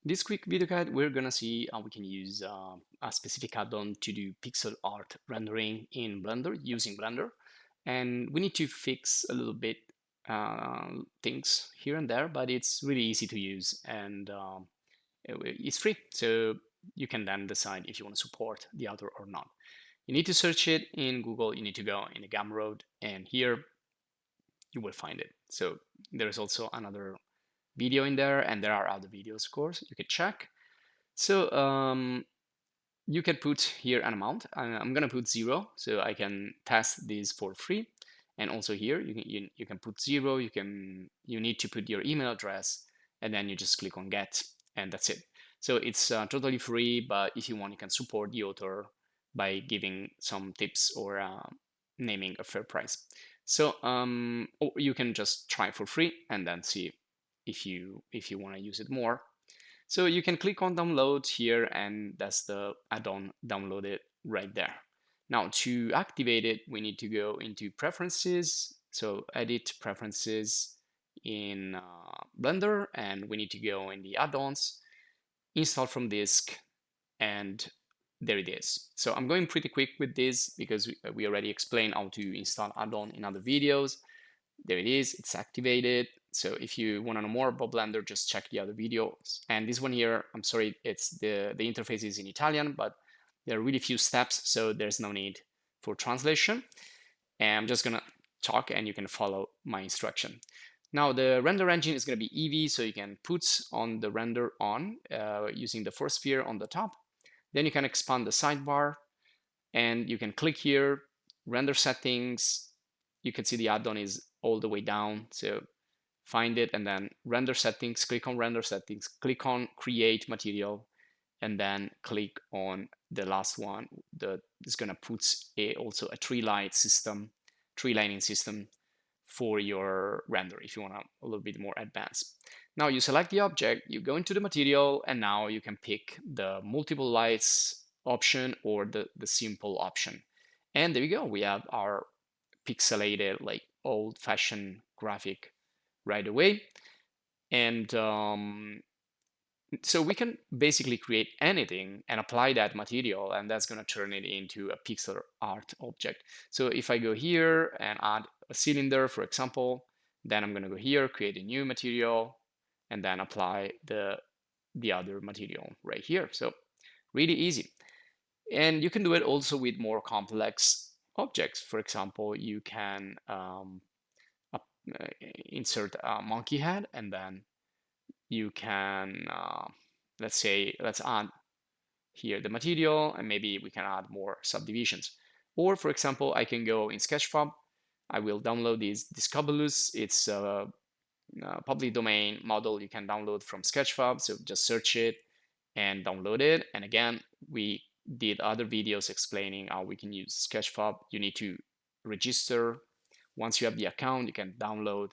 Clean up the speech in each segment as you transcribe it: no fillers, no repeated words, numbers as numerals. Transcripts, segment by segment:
This quick video guide, we're gonna see how we can use a specific add-on to do pixel art rendering in Blender using Blender. And we need to fix a little bit things here and there, but it's really easy to use and it's free. So you can then decide if you want to support the author or not. You need to search it in Google. You need to go in the Gumroad, and here you will find it. So there's also another video in there, and there are other videos, of course, you can check. So you can put here an amount. I'm gonna put 0, so I can test this for free. And also here you can put 0. You need to put your email address, and then you just click on get, and that's it. So it's totally free, but if you want, you can support the author by giving some tips or naming a fair price. So or you can just try for free and then see if you want to use it more. So you can click on download here, and that's the add-on downloaded right there. Now to activate it, we need to go into preferences. So edit preferences in Blender, and we need to go in the add-ons, install from disk, and there it is. So I'm going pretty quick with this because we already explained how to install add-on in other videos. There it is, it's activated. So if you want to know more about Blender, just check the other videos. And this one here, I'm sorry, it's the interface is in Italian, but there are really few steps, so there's no need for translation. And I'm just gonna talk and you can follow my instruction. Now the render engine is gonna be Eevee, so you can put on the render on using the first sphere on the top. Then you can expand the sidebar and you can click here, render settings. You can see the add-on is all the way down. So find it and then render settings, click on render settings, click on create material, and then click on the last one that is gonna put also a tree lighting system for your render if you want a little bit more advanced. Now you select the object, you go into the material, and now you can pick the multiple lights option or the simple option. And there you go, we have our pixelated, like old-fashioned graphic right away. And so we can basically create anything and apply that material, and that's going to turn it into a pixel art object. So if I go here and add a cylinder, for example, then I'm going to go here, create a new material, and then apply the other material right here. So really easy. And you can do it also with more complex objects. For example, you can insert a monkey head, and then you can, let's add here the material, and maybe we can add more subdivisions. Or for example, I can go in Sketchfab. I will download this Cobulus. It's a public domain model you can download from Sketchfab. So just search it and download it. And again, we did other videos explaining how we can use Sketchfab. You need to register. Once you have the account, you can download.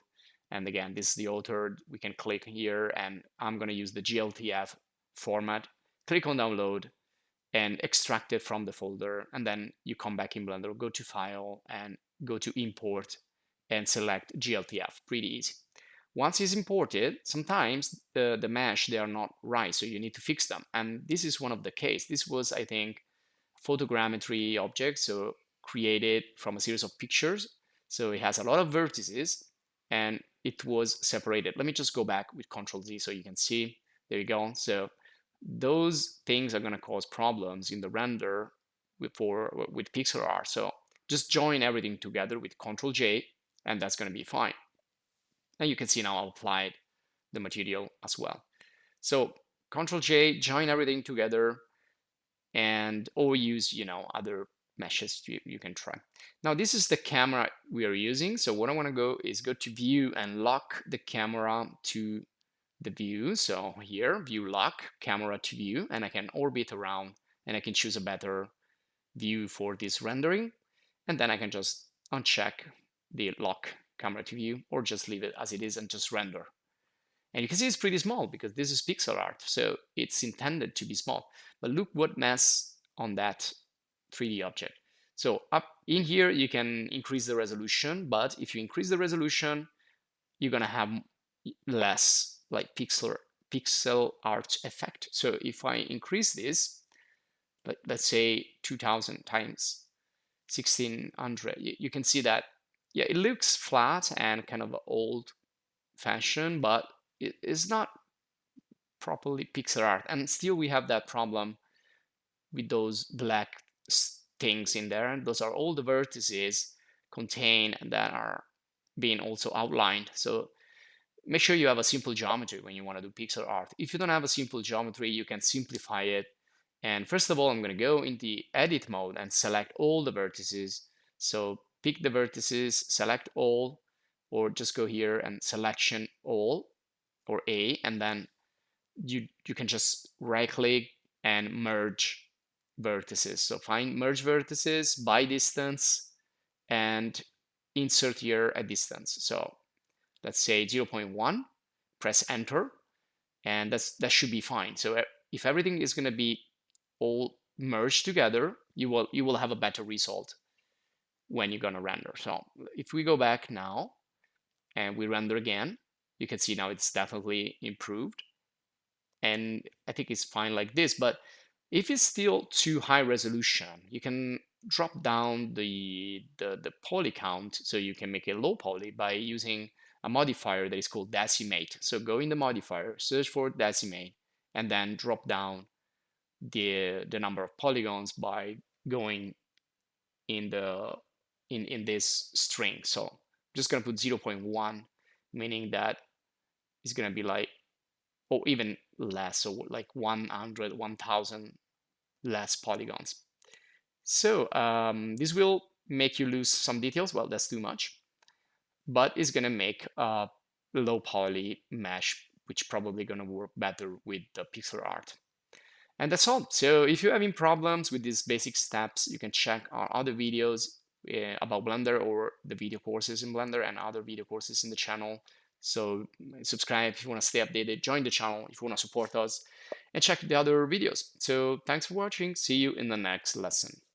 And again, this is the author. We can click here, and I'm going to use the GLTF format. Click on download and extract it from the folder. And then you come back in Blender, go to File, and go to Import, and select GLTF. Pretty easy. Once it's imported, sometimes the mesh, they are not right, so you need to fix them. And this is one of the case. This was, I think, photogrammetry object, so created from a series of pictures. So it has a lot of vertices, and it was separated. Let me just go back with Control Z so you can see. There you go. So those things are going to cause problems in the render with pixel art. So just join everything together with Control J, and that's going to be fine. And you can see now I've applied the material as well. So Control J, join everything together, and or use other meshes you can try. Now this is the camera we are using. So what I want to go is go to view and lock the camera to the view. So here, view lock, camera to view, and I can orbit around and I can choose a better view for this rendering. And then I can just uncheck the lock camera to view, or just leave it as it is and just render. And you can see it's pretty small because this is pixel art, so it's intended to be small. But look what mess on that 3D object. So up in here, you can increase the resolution, but if you increase the resolution, you're gonna have less like pixel art effect. So if I increase this, let's say 2000 times 1600, you can see that, yeah, it looks flat and kind of old fashioned, but it is not properly pixel art. And still we have that problem with those black things in there. And those are all the vertices contained that are being also outlined. So make sure you have a simple geometry when you want to do pixel art. If you don't have a simple geometry, you can simplify it. And first of all, I'm going to go in the edit mode and select all the vertices. So pick the vertices, select all, or just go here and selection all, or A, and then you can just right click and merge vertices. So find merge vertices by distance and insert here a distance. So let's say 0.1, press enter, and that should be fine. So if everything is going to be all merged together, you will have a better result when you're going to render. So if we go back now and we render again, you can see now it's definitely improved, and I think it's fine like this. But if it's still too high resolution, you can drop down the poly count, so you can make it low poly by using a modifier that is called decimate. So go in the modifier, search for decimate, and then drop down the number of polygons by going in the in this string. So I'm just gonna put 0.1, meaning that it's gonna be like, or even less, so like 100, 1000 less polygons. So this will make you lose some details. Well, that's too much, but it's gonna make a low poly mesh, which probably gonna work better with the pixel art. And that's all. So if you're having problems with these basic steps, you can check our other videos about Blender, or the video courses in Blender and other video courses in the channel. So subscribe if you want to stay updated, join the channel if you want to support us, and check the other videos. So thanks for watching. See you in the next lesson.